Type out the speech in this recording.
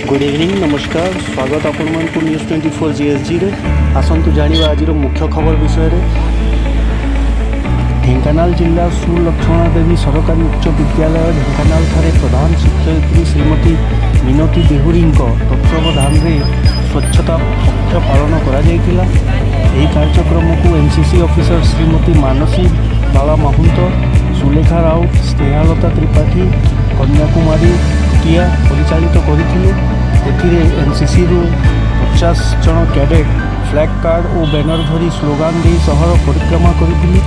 Good evening नमस्कार स्वागत आपण मानकु न्यूज़ 24 जीएसजी रे आसंतु जानिबा आज मुख्य खबर विषय रे। ढेंकानाल जिला सुलक्षणा देवी सरकारी उच्च विद्यालय ढेंकानाल ठारे प्रधान शिक्षयित्री श्रीमती मिनती देहुरी तत्वावधान में स्वच्छता पक्ष पालन करा जायतिला। एही कार्यक्रम को एनसीसी ऑफिसर श्रीमती मानसी बाला महंत, सुलेखा राउत, स्नेहालता त्रिपाठी, कन्याकुमारी टिया परिचालित करथिले। एथिरे एनसीसी रु 50 जन कैडेट फ्लैग कार्ड और बैनर धरी स्लोगान दे शहर परिक्रमा करथिले।